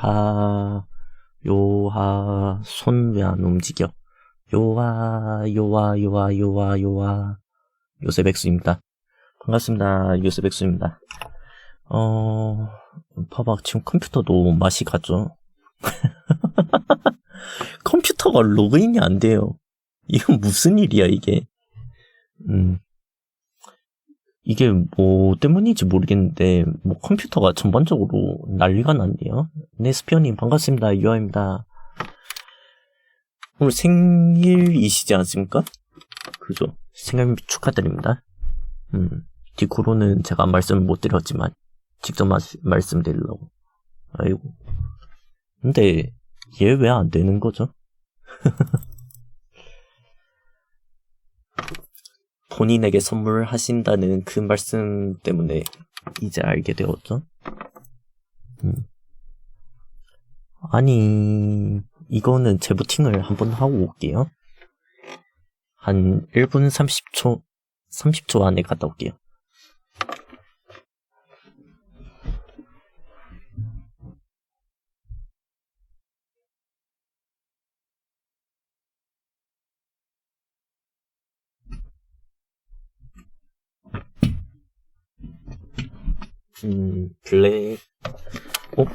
요하, 요하, 손 왜 안 움직여? 요하, 요하, 요하, 요하, 요하. 요새백수입니다. 반갑습니다. 요새백수입니다. 봐봐. 지금 컴퓨터도 맛이 갔죠? 컴퓨터가 로그인이 안 돼요. 이건 무슨 일이야, 이게. 이게 뭐 때문인지 모르겠는데, 뭐 컴퓨터가 전반적으로 난리가 났네요. 네, 스피어님 반갑습니다. 유아입니다. 오늘 생일이시지 않습니까? 그죠? 생일 축하드립니다. 디코로는 제가 말씀을 못 드렸지만, 직접 말씀드리려고. 아이고. 근데, 얘 왜 안 되는 거죠? 본인에게 선물하신다는 그 말씀 때문에 이제 알게 되었죠. 아니, 이거는 재부팅을 한번 하고 올게요. 한 1분 30초 안에 갔다 올게요. 블랙.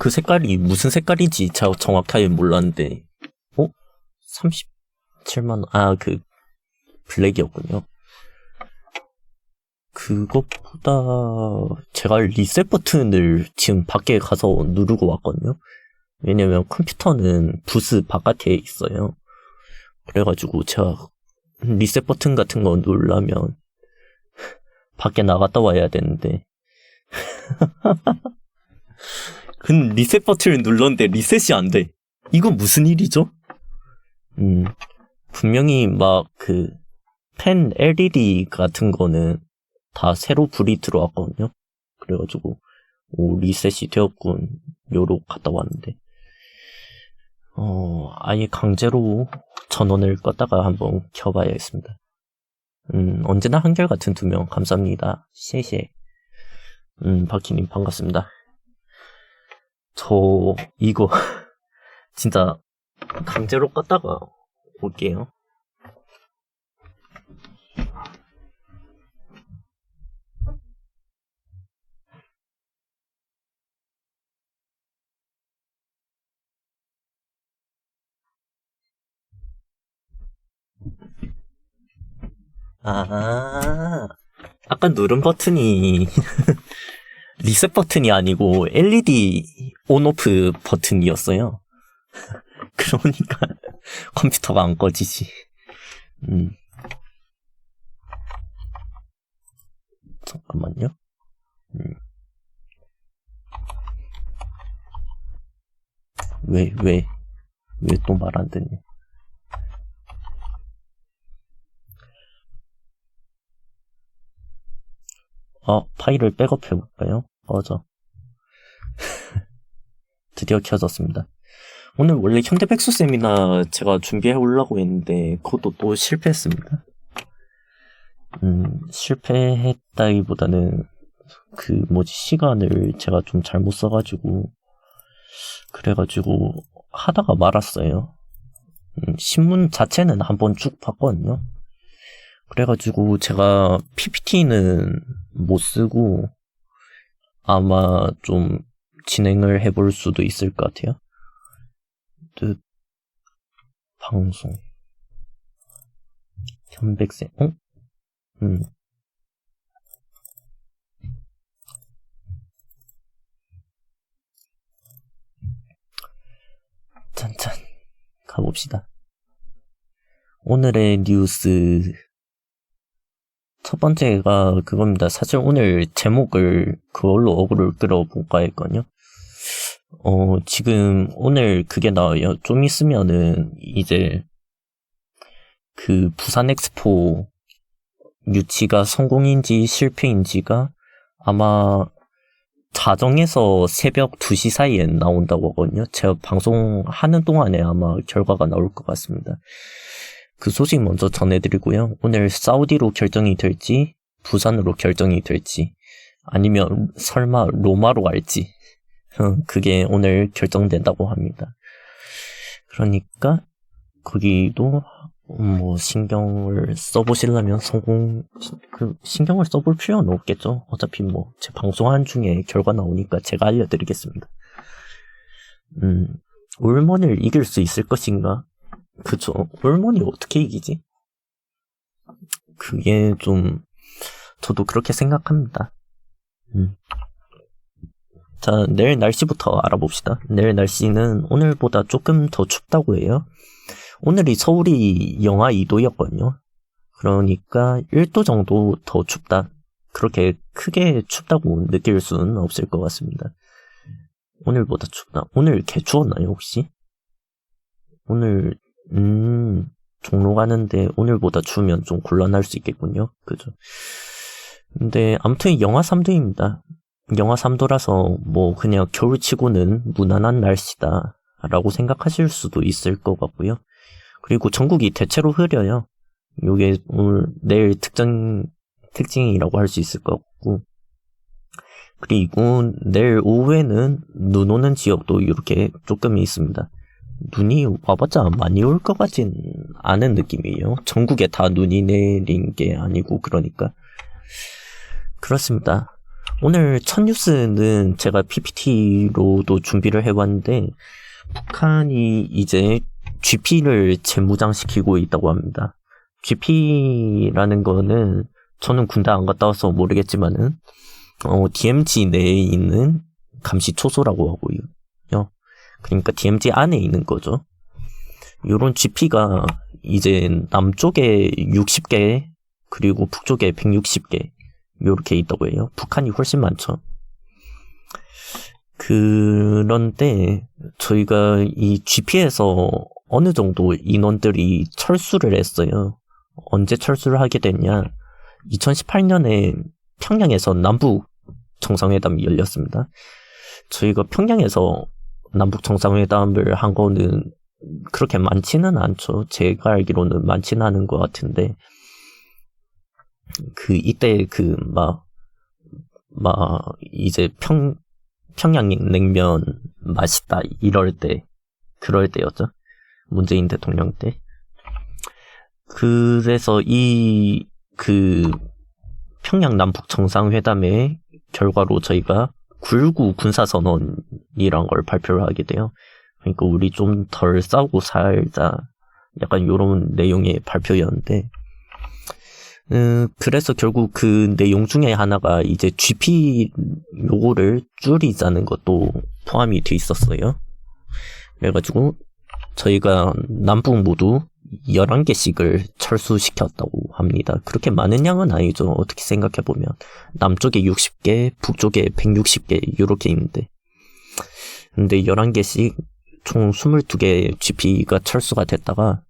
그 색깔이 무슨 색깔인지 제가 정확하게 몰랐는데, 37만원, 그, 블랙이었군요. 그것보다, 제가 리셋 버튼을 지금 밖에 가서 누르고 왔거든요. 왜냐면 컴퓨터는 부스 바깥에 있어요. 그래가지고 제가 리셋 버튼 같은 거 누르려면, 밖에 나갔다 와야 되는데, 근데 리셋 버튼을 눌렀는데 리셋이 안 돼. 이건 무슨 일이죠? 분명히 막 펜 LED 같은 거는 다 새로 불이 들어왔거든요. 그래가지고 리셋이 되었군 요로 갔다 왔는데 아예 강제로 전원을 껐다가 한번 켜봐야겠습니다. 언제나 한결같은 두 명 감사합니다.谢谢. 바키님 반갑습니다. 저 이거 진짜 강제로 껐다가 올게요. 아까 누른 버튼이 리셋 버튼이 아니고 LED 온오프 버튼이었어요. 그러니까 컴퓨터가 안 꺼지지. 잠깐만요. 왜 또 말 안 되니? 파일을 백업해볼까요? 꺼져. 드디어 켜졌습니다. 오늘 원래 현대백수 세미나 제가 준비해오려고 했는데 그것도 또 실패했습니다. 실패했다기보다는 시간을 제가 좀 잘못 써가지고 그래가지고 하다가 말았어요. 신문 자체는 한번 쭉 봤거든요. 그래가지고 제가 PPT는 못 쓰고 아마 좀 진행을 해볼 수도 있을 것 같아요. 방송 현백세 짠짠 가봅시다. 오늘의 뉴스 첫 번째가 그겁니다. 사실 오늘 제목을 그걸로 어그로를 끌어볼까 했거든요. 지금 오늘 그게 나와요. 좀 있으면은 이제 부산 엑스포 유치가 성공인지 실패인지가 아마 자정에서 새벽 2시 사이에 나온다고 하거든요. 제가 방송하는 동안에 아마 결과가 나올 것 같습니다. 그 소식 먼저 전해드리고요. 오늘 사우디로 결정이 될지 부산으로 결정이 될지 아니면 설마 로마로 갈지 그게 오늘 결정된다고 합니다. 그러니까 거기도 뭐 신경을 써보시려면 신경을 써볼 필요는 없겠죠. 어차피 뭐 제 방송한 중에 결과 나오니까 제가 알려드리겠습니다. 올몬을 이길 수 있을 것인가? 그쵸. 올몬이 어떻게 이기지? 그게 좀 저도 그렇게 생각합니다. 자, 내일 날씨부터 알아봅시다. 내일 날씨는 오늘보다 조금 더 춥다고 해요. 오늘이 서울이 영하 2도였거든요. 그러니까 1도 정도 더 춥다. 그렇게 크게 춥다고 느낄 수는 없을 것 같습니다. 오늘보다 춥다. 오늘 개 추웠나요, 혹시? 오늘, 종로 가는데 오늘보다 추우면 좀 곤란할 수 있겠군요. 그죠? 근데 아무튼 영하 3도입니다. 영하 3도라서 뭐 그냥 겨울치고는 무난한 날씨다 라고 생각하실 수도 있을 것 같고요. 그리고 전국이 대체로 흐려요. 요게 오늘 내일 특징이라고 할 수 있을 것 같고, 그리고 내일 오후에는 눈 오는 지역도 이렇게 조금 있습니다. 눈이 와봤자 많이 올 것 같진 않은 느낌이에요. 전국에 다 눈이 내린 게 아니고. 그러니까 그렇습니다. 오늘 첫 뉴스는 제가 PPT로도 준비를 해봤는데, 북한이 이제 GP를 재무장시키고 있다고 합니다. GP라는 거는 저는 군대 안 갔다 와서 모르겠지만은 DMZ 내에 있는 감시초소라고 하고요. 그러니까 DMZ 안에 있는 거죠. 요런 GP가 이제 남쪽에 60개 그리고 북쪽에 160개 요렇게 있다고 해요. 북한이 훨씬 많죠. 그런데 저희가 이 GP에서 어느 정도 인원들이 철수를 했어요. 언제 철수를 하게 됐냐? 2018년에 평양에서 남북 정상회담이 열렸습니다. 저희가 평양에서 남북 정상회담을 한 거는 그렇게 많지는 않죠. 제가 알기로는 많지는 않은 것 같은데, 이때 이제 평양냉면 맛있다 그럴 때였죠. 문재인 대통령 때. 그래서 평양 남북 정상회담의 결과로 저희가 9.19 군사선언이란 걸 발표를 하게 돼요. 그러니까 우리 좀 덜 싸우고 살자. 약간 요런 내용의 발표였는데, 그래서 결국 그 내용 중에 하나가 이제 GP 요거를 줄이자는 것도 포함이 돼 있었어요. 그래가지고 저희가 남북 모두 11개씩을 철수시켰다고 합니다. 그렇게 많은 양은 아니죠. 어떻게 생각해보면. 남쪽에 60개, 북쪽에 160개 요렇게 있는데. 근데 11개씩 총 22개 GP가 철수가 됐다가,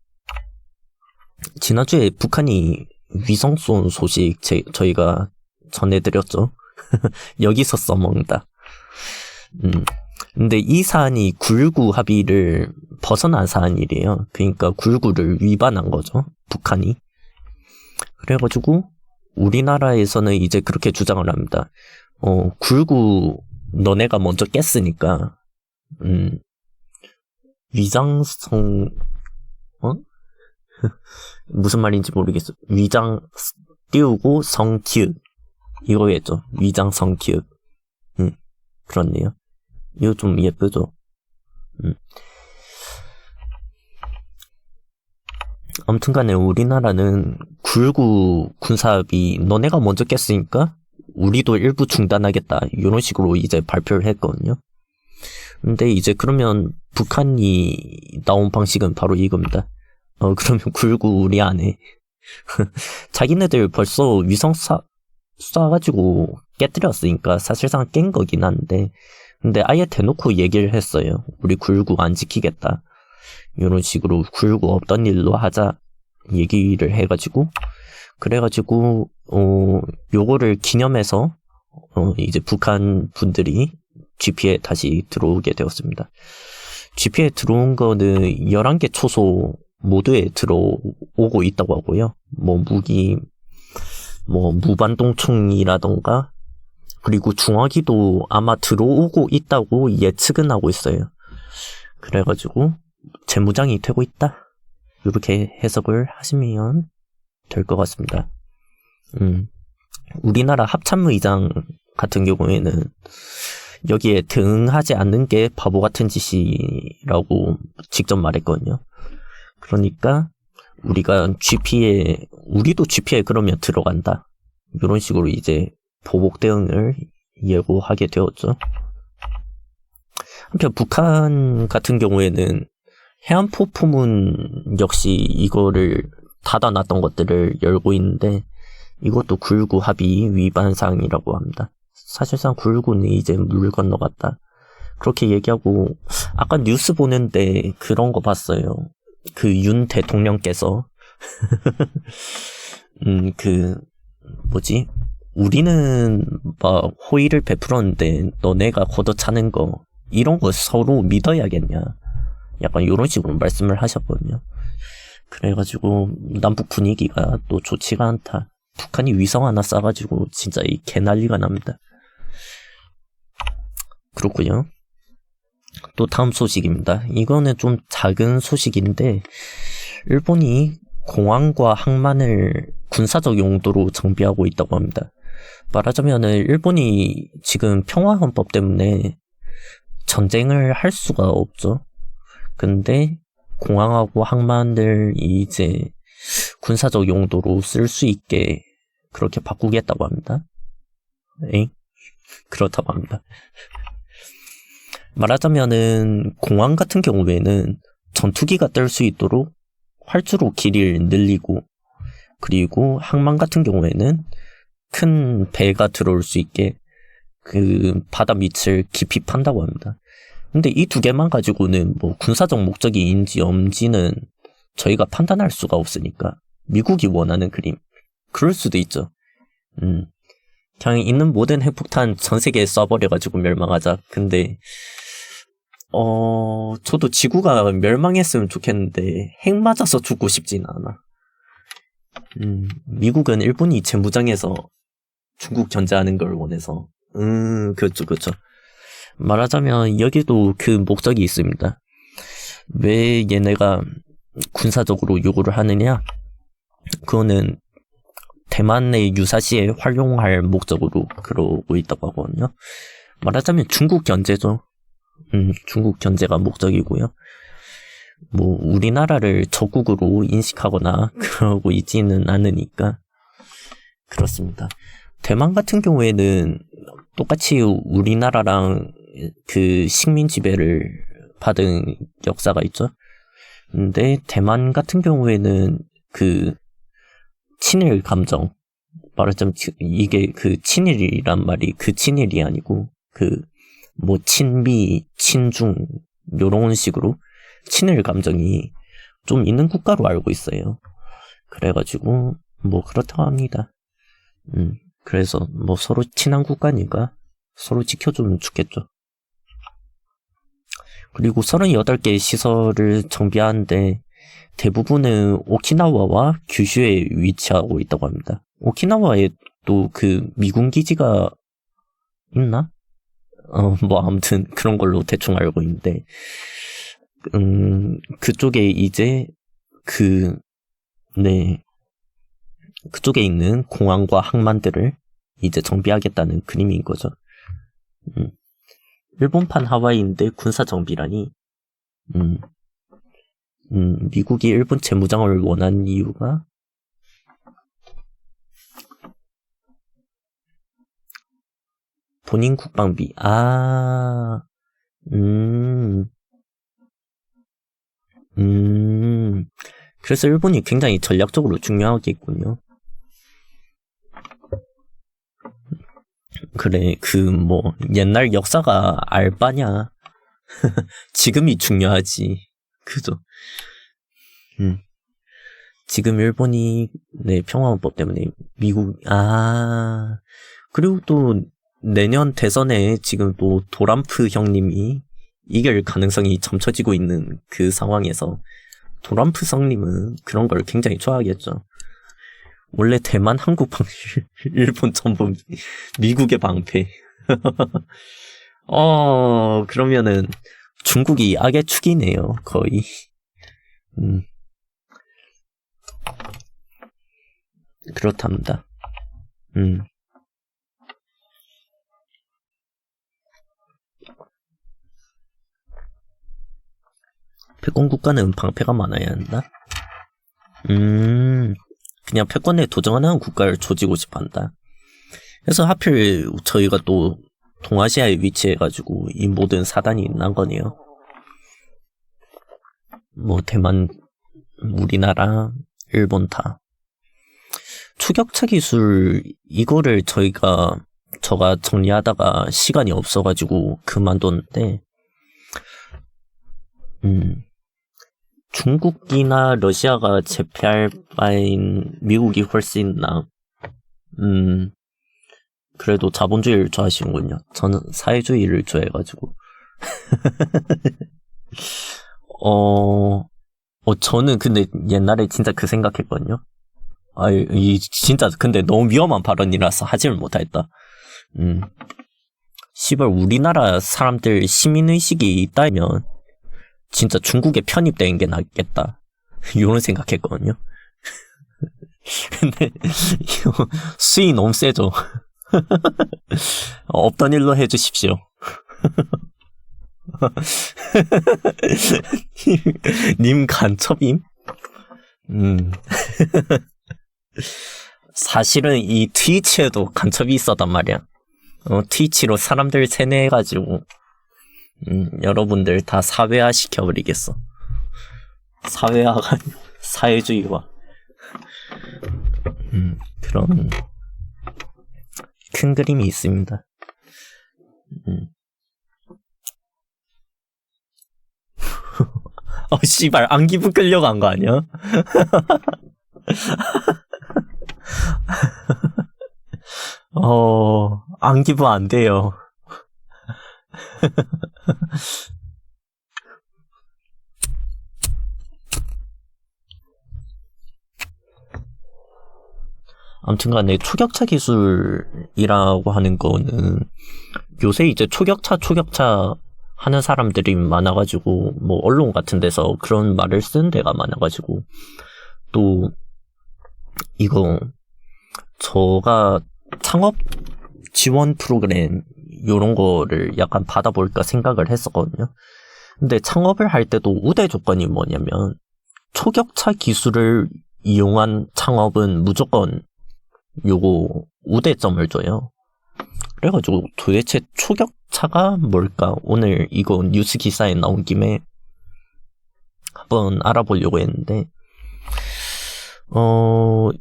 지난주에 북한이 위성 쏜 소식 저희가 전해드렸죠. 여기서 써먹는다. 근데 이 사안이 9.19 합의를 벗어난 사안이래요. 그러니까 9.19를 위반한 거죠, 북한이. 그래가지고 우리나라에서는 이제 그렇게 주장을 합니다. 9.19 너네가 먼저 깼으니까 위장성 무슨 말인지 모르겠어. 위장 띄우고 성키읔 이거겠죠. 위장 성키읔. 그렇네요. 이거 좀 예쁘죠. 아무튼간에 우리나라는 9.19 군사합의 너네가 먼저 깼으니까 우리도 일부 중단하겠다 이런 식으로 이제 발표를 했거든요. 근데 이제 그러면 북한이 나온 방식은 바로 이겁니다. 그러면 9.19 우리 안 해. 자기네들 벌써 위성 쏴가지고 깨뜨렸으니까 사실상 깬 거긴 한데, 근데 아예 대놓고 얘기를 했어요. 우리 9.19 안 지키겠다. 이런 식으로 9.19 없던 일로 하자 얘기를 해가지고, 그래가지고 요거를 기념해서 이제 북한 분들이 GP에 다시 들어오게 되었습니다. GP에 들어온 거는 11개 초소 모두에 들어오고 있다고 하고요. 무기, 무반동총이라던가 그리고 중화기도 아마 들어오고 있다고 예측은 하고 있어요. 그래가지고 재무장이 되고 있다. 이렇게 해석을 하시면 될 것 같습니다. 우리나라 합참의장 같은 경우에는 여기에 등하지 않는 게 바보 같은 짓이라고 직접 말했거든요. 그러니까 우리도 GP에 그러면 들어간다. 이런 식으로 이제 보복 대응을 예고하게 되었죠. 한편 북한 같은 경우에는 해안포 포문 역시 이거를 닫아놨던 것들을 열고 있는데 이것도 굴구 합의 위반 사항이라고 합니다. 사실상 굴구는 이제 물 건너갔다. 그렇게 얘기하고 아까 뉴스 보는데 그런 거 봤어요. 그 윤 대통령께서 우리는 막 호의를 베풀었는데 너네가 걷어차는 거 이런 거 서로 믿어야겠냐. 약간 이런 식으로 말씀을 하셨거든요. 그래가지고 남북 분위기가 또 좋지가 않다. 북한이 위성 하나 쏴가지고 진짜 이 개난리가 납니다. 그렇군요. 또 다음 소식입니다. 이거는 좀 작은 소식인데 일본이 공항과 항만을 군사적 용도로 정비하고 있다고 합니다. 말하자면 일본이 지금 평화헌법 때문에 전쟁을 할 수가 없죠. 근데 공항하고 항만을 이제 군사적 용도로 쓸 수 있게 그렇게 바꾸겠다고 합니다. 그렇다고 합니다. 말하자면은 공항 같은 경우에는 전투기가 뜰 수 있도록 활주로 길이를 늘리고, 그리고 항만 같은 경우에는 큰 배가 들어올 수 있게 그 바다 밑을 깊이 판다고 합니다. 근데 이 두 개만 가지고는 뭐 군사적 목적이인지 엄지는 저희가 판단할 수가 없으니까 미국이 원하는 그림 그럴 수도 있죠. 그냥 있는 모든 핵폭탄 전 세계에 쏴버려가지고 멸망하자. 근데 저도 지구가 멸망했으면 좋겠는데 핵 맞아서 죽고 싶진 않아. 미국은 일본이 재무장해서 중국 견제하는 걸 원해서. 그렇죠. 말하자면 여기도 그 목적이 있습니다. 왜 얘네가 군사적으로 요구를 하느냐? 그거는 대만의 유사시에 활용할 목적으로 그러고 있다고 하거든요. 말하자면 중국 견제죠. 중국 견제가 목적이고요. 뭐 우리나라를 적국으로 인식하거나 그러고 있지는 않으니까 그렇습니다. 대만 같은 경우에는 똑같이 우리나라랑 그 식민 지배를 받은 역사가 있죠. 근데 대만 같은 경우에는 그 친일 감정, 말하자면 이게 그 친일이란 말이 그 친일이 아니고 그 뭐 친미, 친중 요런 식으로 친일 감정이 좀 있는 국가로 알고 있어요. 그래가지고 뭐 그렇다고 합니다. 그래서 뭐 서로 친한 국가니까 서로 지켜주면 좋겠죠. 그리고 38개의 시설을 정비하는데 대부분은 오키나와와 규슈에 위치하고 있다고 합니다. 오키나와에 또 그 미군 기지가 있나? 뭐 아무튼 그런 걸로 대충 알고 있는데 그쪽에 이제 그쪽에 있는 공항과 항만들을 이제 정비하겠다는 그림인 거죠. 일본판 하와이인데 군사 정비라니. 미국이 일본 재무장을 원한 이유가 본인 국방비. 그래서 일본이 굉장히 전략적으로 중요하겠군요. 그래, 뭐 옛날 역사가 알바냐. 지금이 중요하지. 그죠? 지금 일본이 평화헌법 때문에 미국 그리고 또 내년 대선에 지금 또 도람프 형님이 이길 가능성이 점쳐지고 있는 그 상황에서 도람프 성님은 그런 걸 굉장히 좋아하겠죠. 원래 대만, 한국 방패, 일본 전범, 미국의 방패. 그러면은 중국이 악의 축이네요, 거의. 그렇답니다. 패권 국가는 방패가 많아야 한다? 그냥 패권에 도전하는 국가를 조지고 싶어 한다. 그래서 하필 저희가 또 동아시아에 위치해가지고 이 모든 사단이 난 거네요. 뭐 대만, 우리나라, 일본 다. 추격차 기술 이거를 제가 정리하다가 시간이 없어가지고 그만뒀는데 중국이나 러시아가 제패할 바엔 미국이 훨씬 그래도 자본주의를 좋아하시는군요. 저는 사회주의를 좋아해가지고. 저는 근데 옛날에 진짜 그 생각했거든요. 진짜 근데 너무 위험한 발언이라서 하지를 못하겠다. 시발 우리나라 사람들 시민의식이 있다면 진짜 중국에 편입되는 게 낫겠다. 이런 생각했거든요. 근데 수위 너무 세죠. 없던 일로 해주십시오. 님 간첩임? 사실은 이 트위치에도 간첩이 있었단 말이야. 트위치로 사람들 세뇌해가지고 여러분들 다 사회화 시켜버리겠어. 사회화가 사회주의화. 그런 큰 그림이 있습니다. 씨발 안기부 끌려간 거 아니야? 안기부 안 돼요. 아무튼간에 초격차 기술이라고 하는 거는 요새 이제 초격차 하는 사람들이 많아가지고 뭐 언론 같은 데서 그런 말을 쓰는 데가 많아가지고 또 이거 저가 창업 지원 프로그램 요런 거를 약간 받아볼까 생각을 했었거든요. 근데 창업을 할 때도 우대 조건이 뭐냐면 초격차 기술을 이용한 창업은 무조건 요거 우대점을 줘요. 그래가지고 도대체 초격차가 뭘까? 오늘 이거 뉴스 기사에 나온 김에 한번 알아보려고 했는데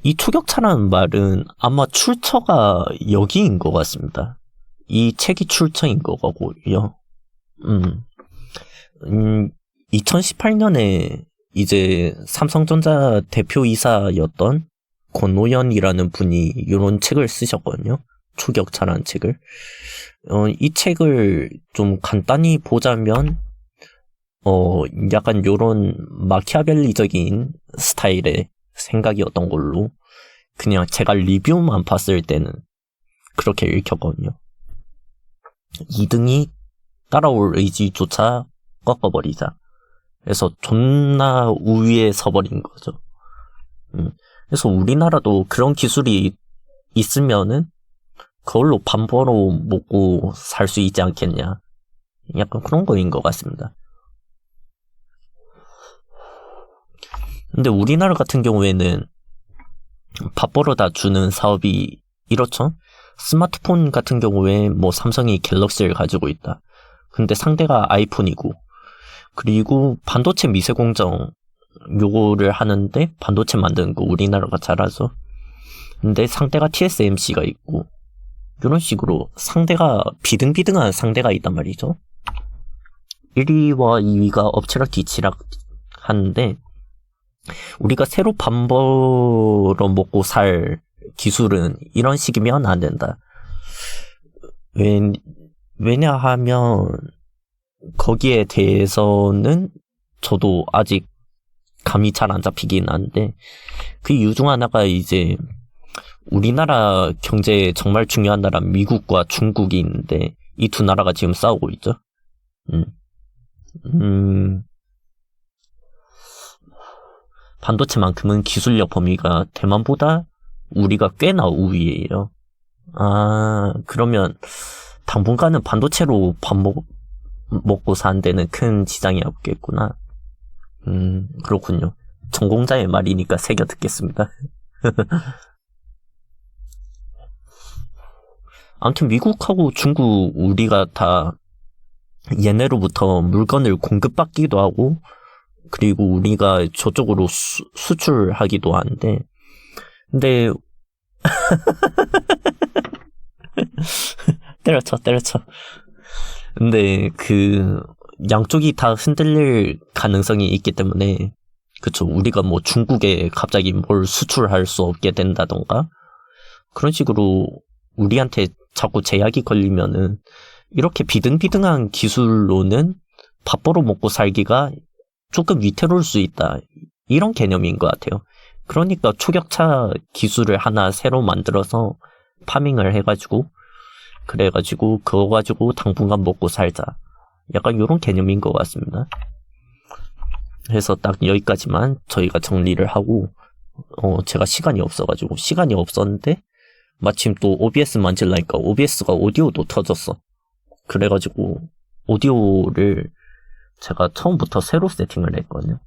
이 초격차라는 말은 아마 출처가 여기인 것 같습니다. 이 책이 출처인 것 같고요. 2018년에 이제 삼성전자 대표이사였던 권오연이라는 분이 이런 책을 쓰셨거든요. 초격차라는 책을. 이 책을 좀 간단히 보자면 약간 요런 마키아벨리적인 스타일의 생각이었던 걸로 그냥 제가 리뷰만 봤을 때는 그렇게 읽혔거든요. 2등이 따라올 의지조차 꺾어버리자. 그래서 존나 우위에 서버린 거죠. 그래서 우리나라도 그런 기술이 있으면은 그걸로 밥 벌어 먹고 살 수 있지 않겠냐. 약간 그런 거인 것 같습니다. 근데 우리나라 같은 경우에는 밥 벌어다 주는 사업이 이렇죠. 스마트폰 같은 경우에 뭐 삼성이 갤럭시를 가지고 있다. 근데 상대가 아이폰이고, 그리고 반도체 미세 공정 요거를 하는데 반도체 만드는 거 우리나라가 잘하죠. 근데 상대가 TSMC가 있고 이런 식으로 상대가 비등비등한 상대가 있단 말이죠. 1위와 2위가 엎치락 뒤치락 하는데 우리가 새로 밥 벌어 먹고 살 기술은 이런 식이면 안 된다. 왜냐하면 거기에 대해서는 저도 아직 감이 잘 안 잡히긴 한데 그 이유 중 하나가 이제 우리나라 경제에 정말 중요한 나라 미국과 중국이 있는데 이 두 나라가 지금 싸우고 있죠. 반도체만큼은 기술력 범위가 대만보다 우리가 꽤나 우위예요. 아, 그러면 당분간은 반도체로 밥 먹고 사는 데는 큰 지장이 없겠구나. 그렇군요. 전공자의 말이니까 새겨 듣겠습니다. 아무튼 미국하고 중국 우리가 다 얘네로부터 물건을 공급받기도 하고 그리고 우리가 저쪽으로 수출하기도 하는데 근데 때려쳐 근데 그 양쪽이 다 흔들릴 가능성이 있기 때문에 그쵸 우리가 뭐 중국에 갑자기 뭘 수출할 수 없게 된다던가 그런 식으로 우리한테 자꾸 제약이 걸리면은 이렇게 비등비등한 기술로는 밥 벌어 먹고 살기가 조금 위태로울 수 있다. 이런 개념인 것 같아요. 그러니까 초격차 기술을 하나 새로 만들어서 파밍을 해가지고 그래가지고 그거 가지고 당분간 먹고 살자. 약간 이런 개념인 것 같습니다. 그래서 딱 여기까지만 저희가 정리를 하고 제가 시간이 없었는데 마침 또 OBS 만질라니까 OBS가 오디오도 터졌어. 그래가지고 오디오를 제가 처음부터 새로 세팅을 했거든요.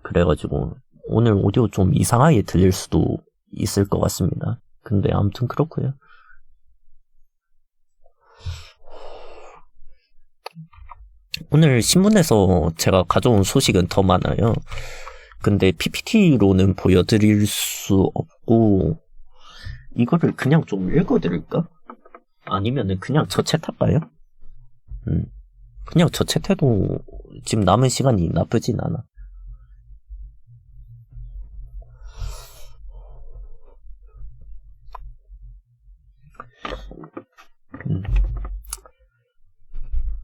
그래가지고 오늘 오디오 좀 이상하게 들릴 수도 있을 것 같습니다. 근데 아무튼 그렇고요. 오늘 신문에서 제가 가져온 소식은 더 많아요. 근데 PPT로는 보여드릴 수 없고 이거를 그냥 좀 읽어드릴까? 아니면은 그냥 저 챗 할까요? 그냥 저 챗 해도 지금 남은 시간이 나쁘진 않아.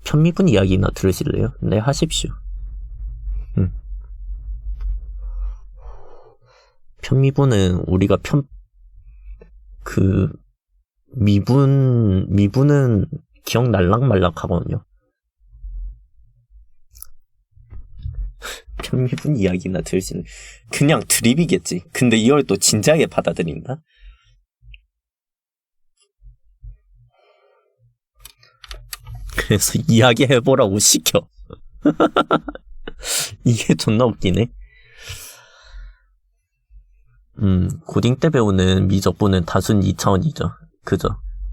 편미분 이야기나 들으실래요? 네, 하십시오. 편미분은 우리가 미분은 기억 날락말락하거든요. 편미분 이야기나 들으실래요? 그냥 드립이겠지. 근데 이걸 또 진지하게 받아들인다? 그래서 이야기해보라고 시켜. 이게 존나 웃기네. 고딩 때 배우는 미적분은 단순 2차원이죠. 그죠?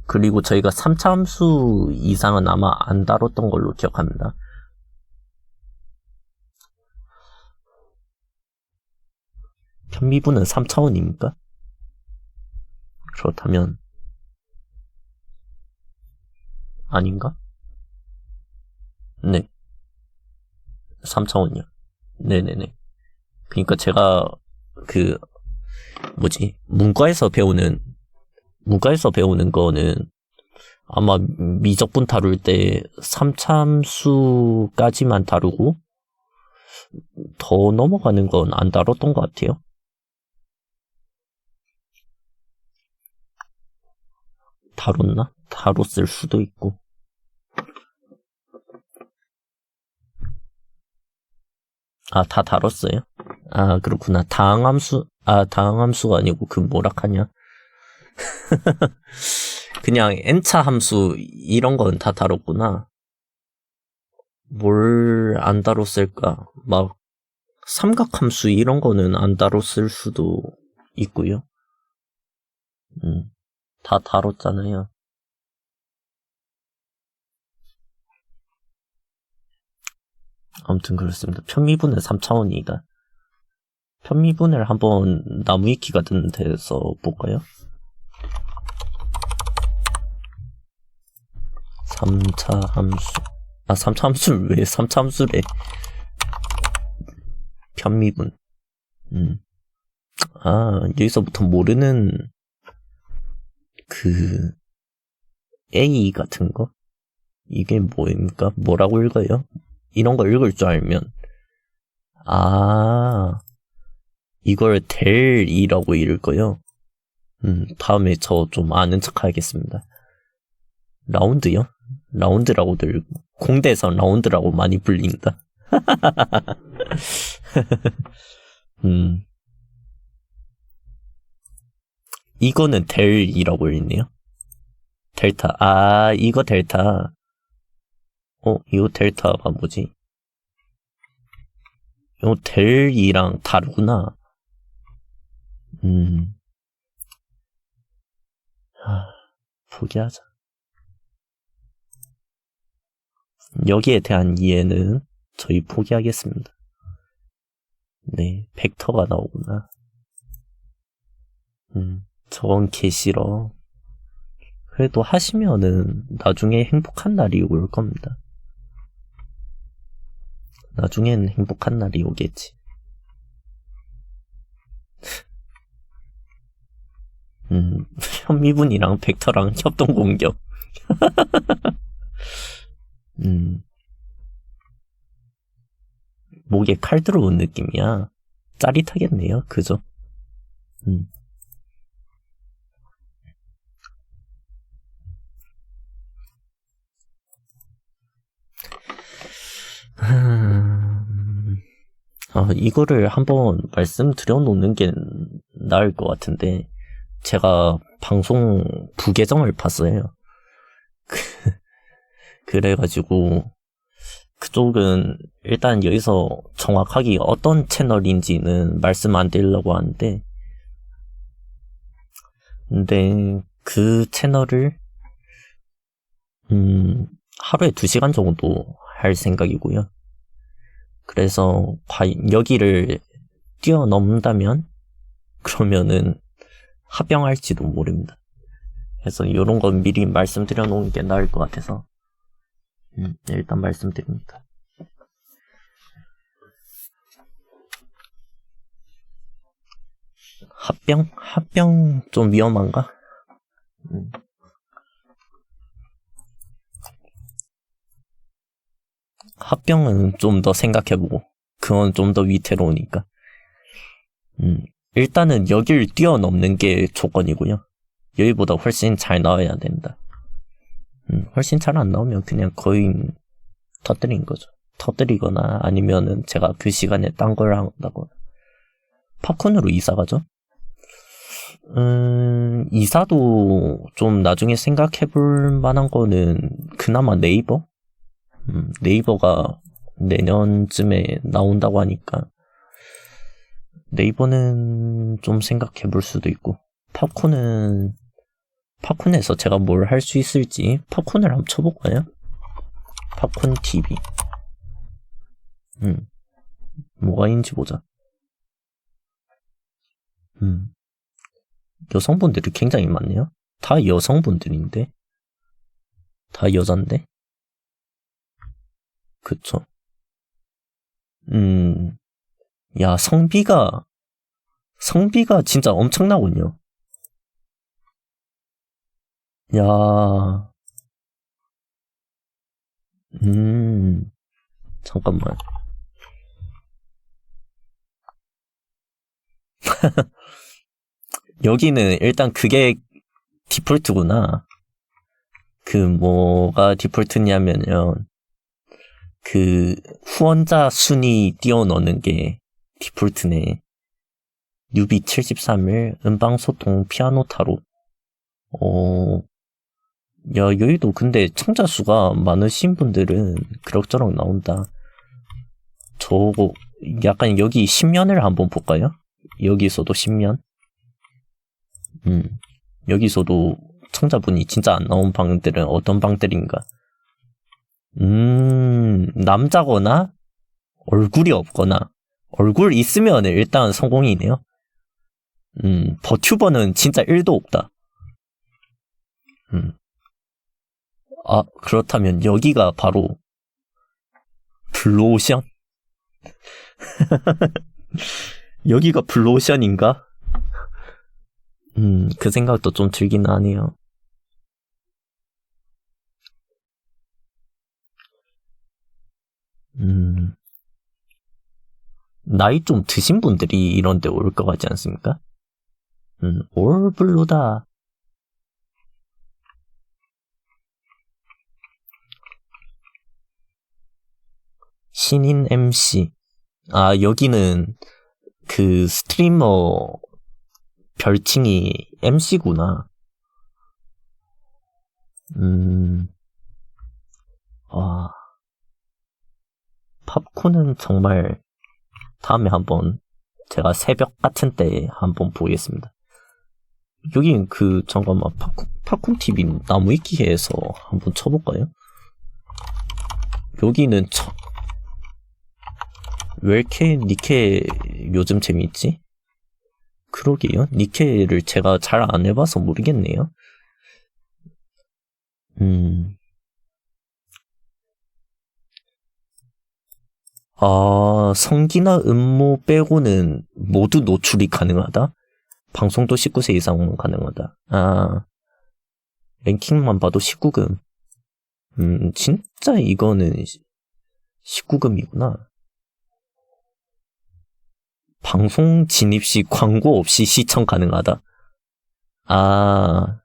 그리고 저희가 3차 함수 이상은 아마 안 다뤘던 걸로 기억합니다. 편미분은 3차원입니까? 그렇다면 아닌가? 네. 3차원이요. 네네네. 그러니까 제가 문과에서 배우는 거는 아마 미적분 다룰 때 3참수까지만 다루고 더 넘어가는 건 안 다뤘던 것 같아요. 다뤘나? 다뤘을 수도 있고. 아, 다 다뤘어요? 아, 그렇구나. 다항함수가 아니고 뭐라카냐? 그냥 n차 함수 이런 건 다 다뤘구나. 뭘 안 다뤘을까? 막 삼각함수 이런 거는 안 다뤘을 수도 있고요. 다 다뤘잖아요. 아무튼 그렇습니다. 편미분은 3차원이다. 편미분을 한번 나무위키 같은 데서 볼까요? 3차 함수. 3차 함수를 왜 3차 함수래? 편미분. 여기서부터 모르는 A 같은 거? 이게 뭐입니까? 뭐라고 읽어요? 이런 거 읽을 줄 알면 이걸 델이라고 읽을 거요. 다음에 저 좀 아는 척 하겠습니다. 라운드요? 라운드라고들, 공대에서 라운드라고 많이 불린다. 이거는 델이라고 읽네요. 델타. 아, 이거 델타. 이거 델타가 뭐지? 이거 델이랑 다르구나. 포기하자. 여기에 대한 이해는 저희 포기하겠습니다. 네, 벡터가 나오구나. 저건 개 싫어. 그래도 하시면은 나중에 행복한 날이 올 겁니다. 나중엔 행복한 날이 오겠지. 현미분이랑 벡터랑 협동 공격. 목에 칼 들어온 느낌이야. 짜릿하겠네요. 그죠? 이거를 한번 말씀드려 놓는 게 나을 것 같은데, 제가 방송 부계정을 봤어요. 그래가지고, 그쪽은 일단 여기서 정확하게 어떤 채널인지는 말씀 안 드리려고 하는데, 근데 그 채널을, 하루에 2시간 정도 할 생각이고요. 그래서 여기를 뛰어넘는다면 그러면은 합병할지도 모릅니다. 그래서 이런 건 미리 말씀드려 놓은 게 나을 것 같아서 일단 말씀드립니다. 합병 좀 위험한가? 합병은 좀 더 생각해보고, 그건 좀 더 위태로우니까. 일단은 여길 뛰어넘는 게 조건이고요. 여기보다 훨씬 잘 나와야 된다. 훨씬 잘 안 나오면 그냥 거의 터뜨린 거죠. 터뜨리거나 아니면은 제가 그 시간에 딴 걸 한다거나. 팝콘으로 이사 가죠? 이사도 좀 나중에 생각해볼 만한 거는 그나마 네이버? 네이버가 내년쯤에 나온다고 하니까 네이버는 좀 생각해볼 수도 있고, 팝콘에서 제가 뭘 할 수 있을지 팝콘을 한번 쳐볼까요? 팝콘 TV. 뭐가 있는지 보자. 여성분들이 굉장히 많네요. 다 여성분들인데, 다 여잔데. 그쵸. 야, 성비가 진짜 엄청나군요. 야, 잠깐만. 여기는 일단 그게 디폴트구나. 그 뭐가 디폴트냐면요. 그 후원자 순위 띄워넣는 게 디폴트네. 뉴비 73일 음방소통 피아노 타로. 야, 여기도 근데 청자 수가 많으신 분들은 그럭저럭 나온다. 저거 약간 여기 10년을 한번 볼까요? 여기서도 10년. 여기서도 청자분이 진짜 안 나온 방들은 어떤 방들인가? 남자거나 얼굴이 없거나, 얼굴 있으면 일단 성공이네요. 버튜버는 진짜 1도 없다. 그렇다면 여기가 바로 블루오션? 여기가 블루오션인가? 그 생각도 좀 들긴 하네요. 나이 좀 드신 분들이 이런 데 올 것 같지 않습니까? 올블루다. 신인 MC. 아, 여기는 그 스트리머 별칭이 MC구나. 와. 팝콘은 정말 다음에 한번 제가 새벽 같은 때에 한번 보겠습니다. 여긴 잠깐만, 팝콘 TV 나무위키에서 한번 쳐볼까요? 여기는 왜 이렇게 니케 요즘 재미있지? 그러게요. 니케를 제가 잘 안 해봐서 모르겠네요. 아, 성기나 음모 빼고는 모두 노출이 가능하다? 방송도 19세 이상은 가능하다. 아, 랭킹만 봐도 19금. 진짜 이거는 19금이구나. 방송 진입 시 광고 없이 시청 가능하다. 아,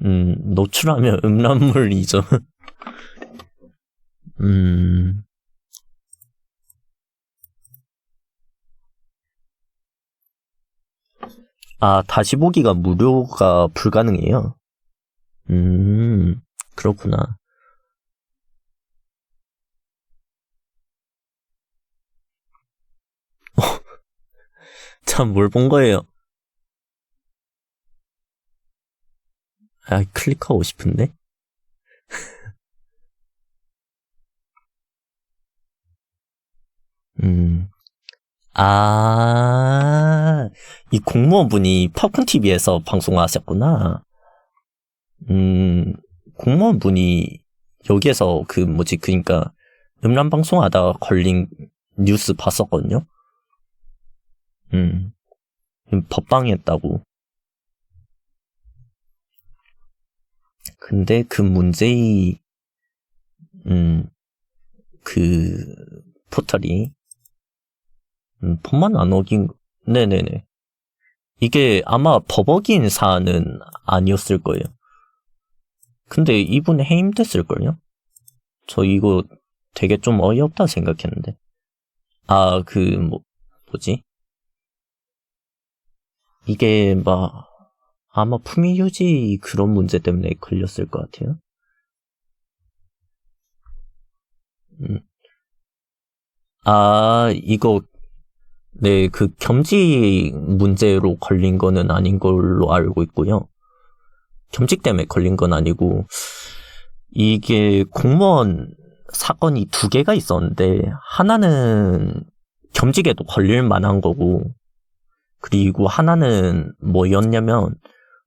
노출하면 음란물이죠. 아, 다시 보기가 무료가 불가능해요. 그렇구나. 참, 뭘 본 거예요? 아, 클릭하고 싶은데? 아, 이 공무원분이 팝콘TV에서 방송하셨구나. 공무원분이 여기에서 그니까, 음란방송 하다가 걸린 뉴스 봤었거든요? 법방했다고. 근데 그 문제의, 포털이, 법만 안 어긴, 네네네. 이게 아마 법 어긴 사안은 아니었을 거예요. 근데 이분 해임됐을걸요? 저 이거 되게 좀 어이없다 생각했는데. 아, 뭐지? 이게 아마 품위유지 그런 문제 때문에 걸렸을 것 같아요. 아, 이거, 네, 겸직 문제로 걸린 거는 아닌 걸로 알고 있고요. 겸직 때문에 걸린 건 아니고, 이게 공무원 사건이 2개가 있었는데, 하나는 겸직에도 걸릴 만한 거고, 그리고 하나는 뭐였냐면,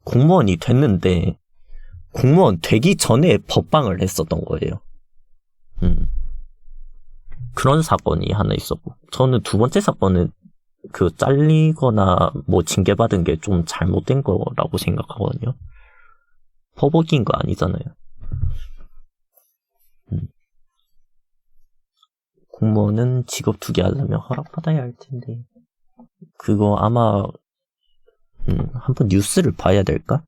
공무원이 됐는데, 공무원 되기 전에 법방을 했었던 거예요. 그런 사건이 하나 있었고, 저는 2번째 사건은 잘리거나 징계받은 게 좀 잘못된 거라고 생각하거든요. 퍼벅인 거 아니잖아요. 공무원은 직업 2개 하려면 허락받아야 할 텐데, 그거 아마 한번 뉴스를 봐야 될까?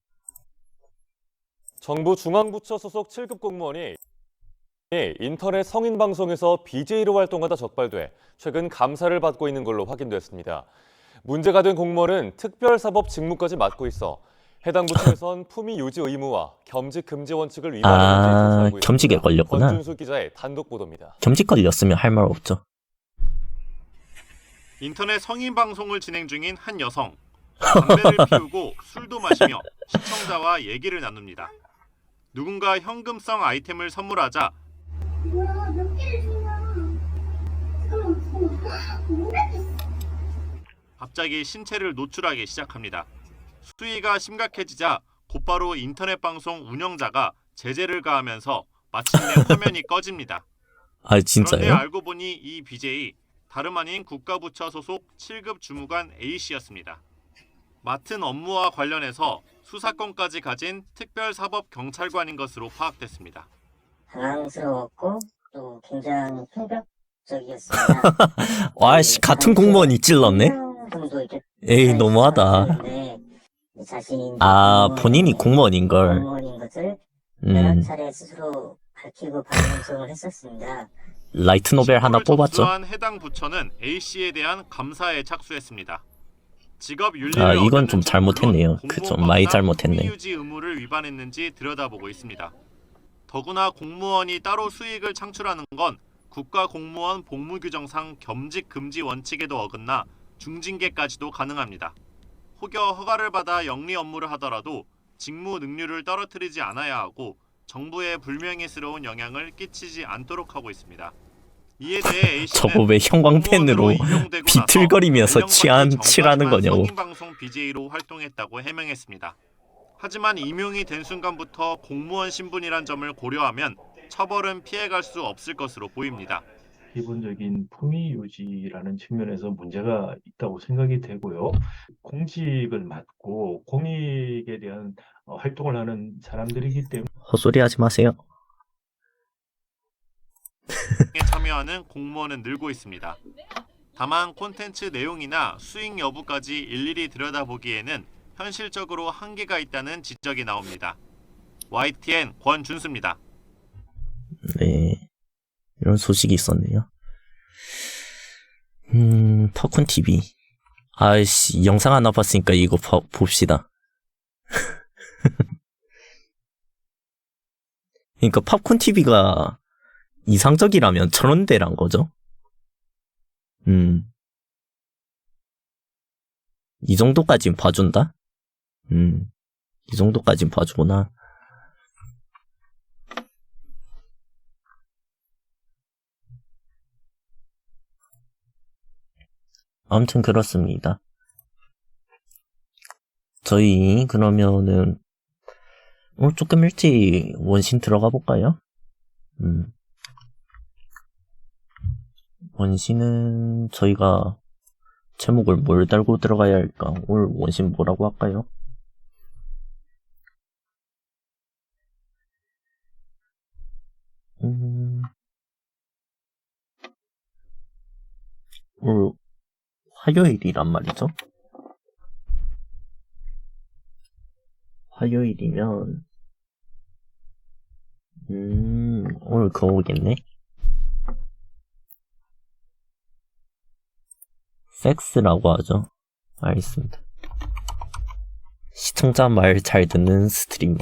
정부 중앙부처 소속 7급 공무원이 인터넷 성인 방송에서 BJ로 활동하다 적발돼 최근 감사를 받고 있는 걸로 확인됐습니다. 문제가 된 공무원은 특별사법 직무까지 맡고 있어 해당 부처에선 품위 유지 의무와 겸직 금지 원칙을 위반했는지 조사하고 있습니다. 겸직에 걸렸구나. 권준수 기자의 단독 보도입니다. 겸직 걸렸으면 할 말 없죠. 인터넷 성인 방송을 진행 중인 한 여성. 담배를 피우고 술도 마시며 시청자와 얘기를 나눕니다. 누군가 현금성 아이템을 선물하자 갑자기 신체를 노출하기 시작합니다. 수위가 심각해지자 곧바로 인터넷 방송 운영자가 제재를 가하면서 마침내 화면이 꺼집니다. 아, 진짜요? 그런데 알고 보니 이 BJ 다름 아닌 국가부처 소속 7급 주무관 A씨였습니다. 맡은 업무와 관련해서 수사권까지 가진 특별사법경찰관인 것으로 파악됐습니다. 당황스러웠고 또 굉장히 충격적이었습니다. 와씨, 같은 공무원이 찔렀네? 정도 이렇게 에이, 너무하다. 했는데 자신이 아, 본인이 공무원인 걸. 공무원인 것을 여러 음, 차례 스스로 밝히고 반영성을 했었습니다. 라이트 노벨 하나 신고를 뽑았죠. 접수한 해당 부처는 A씨에 대한 감사에 착수했습니다. 직업 윤리를 아, 이건 어겼는지는 좀 잘못했네요. 물론 그쵸, 공무원법상 많이 잘못했네. 품위 유지 의무를 위반했는지 들여다보고 있습니다. 더구나 공무원이 따로 수익을 창출하는 건 국가공무원 복무규정상 겸직 금지 원칙에도 어긋나 중징계까지도 가능합니다. 혹여 허가를 받아 영리 업무를 하더라도 직무 능률을 떨어뜨리지 않아야 하고 정부에 불명예스러운 영향을 끼치지 않도록 하고 있습니다. 이에 대해 A씨는 저거 왜 형광펜으로 비틀거리면서 칠하는 거냐고. 성인방송 BJ로 활동했다고 해명했습니다. 하지만 임용이 된 순간부터 공무원 신분이란 점을 고려하면 처벌은 피해갈 수 없을 것으로 보입니다. 기본적인 품위 유지라는 측면에서 문제가 있다고 생각이 되고요. 공직을 맡고 공익에 대한 활동을 하는 사람들이기 때문에 헛소리 하지 마세요. 참여하는 공무원은 늘고 있습니다. 다만 콘텐츠 내용이나 수익 여부까지 일일이 들여다보기에는 현실적으로 한계가 있다는 지적이 나옵니다. YTN 권준수입니다. 네. 이런 소식이 있었네요. 팝콘 TV. 아이씨, 영상 하나 봤으니까 이거 봅시다. 그러니까 팝콘 TV가 이상적이라면 저런 데란 거죠. 이 정도까진 봐준다? 이 정도까진 봐주구나. 아무튼 그렇습니다. 저희 그러면은 오늘 조금 일찍 원신 들어가 볼까요? 원신은 저희가 제목을 뭘 달고 들어가야 할까? 오늘 원신 뭐라고 할까요? 오늘 화요일이란 말이죠. 화요일이면 오늘 그거겠네. 섹스라고 하죠. 알겠습니다. 시청자 말 잘 듣는 스트리머.